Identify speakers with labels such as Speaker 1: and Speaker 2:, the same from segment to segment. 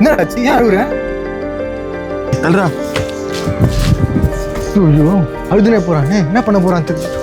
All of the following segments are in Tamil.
Speaker 1: என்னடாச்சு ஏன் அழுகுற தல்றா ஐயோ அழுதுனே போறானே என்ன பண்ண போறான் தெரியும்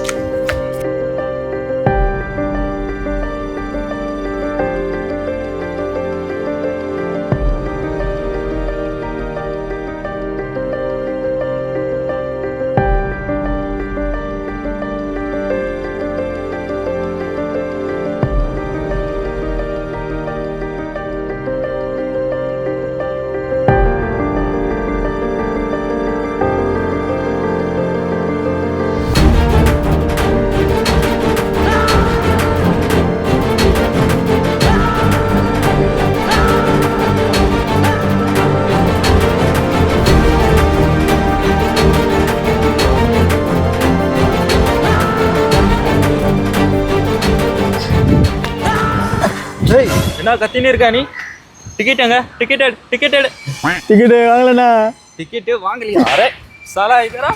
Speaker 2: என்ன கத்தினே இருக்கா நீ டிக்கெட் எங்க டிக்கெட்
Speaker 1: வாங்கலண்ணா
Speaker 2: டிக்கெட் வாங்கலையா அரே சாலா இதரா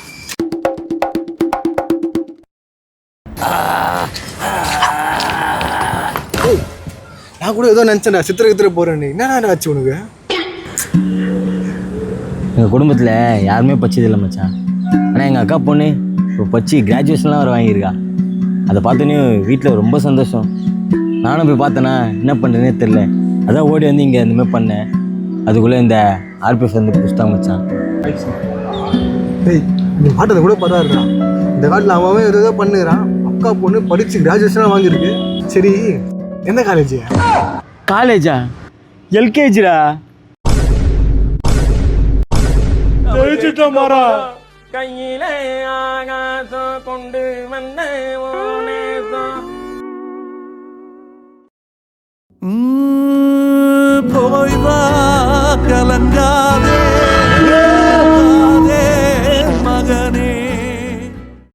Speaker 1: நான் கூட ஏதோ நினச்சேன்டா சித்திர போறேன்னு என்னடா ஆச்சு உனக்கு
Speaker 3: எங்கள் குடும்பத்தில் யாருமே படிச்சதில்லை மச்சான். ஆனால் எங்கள் அக்கா பொண்ணு இப்போ படிச்சு கிராஜுவேஷன்லாம் வர வாங்கியிருக்கா. அதை பார்த்தோன்னே வீட்டில் ரொம்ப சந்தோஷம். நானும் போய் பார்த்தேன்னா என்ன பண்ணுறேனே தெரில. அதான் ஓடி வந்து இங்கே இந்த மாதிரி பண்ணேன். அதுக்குள்ளே இந்த ஆர்பிஎஃப் வந்து புஸ்தான் மச்சான்.
Speaker 1: டேய் நீ மாட்டதை கூட பரவாயில்லடா. இந்த காலத்தில் அவன் ஏதோ பண்ணுறான். அக்கா பொண்ணு படித்து கிராஜுவேஷனாக வாங்கியிருக்கு. சரி எந்த காலேஜ்?
Speaker 3: காலேஜா? எல்கேஜிடா.
Speaker 2: கையிலே ஆகாசம் கொண்டு வந்த
Speaker 4: போய் வா கலங்காதே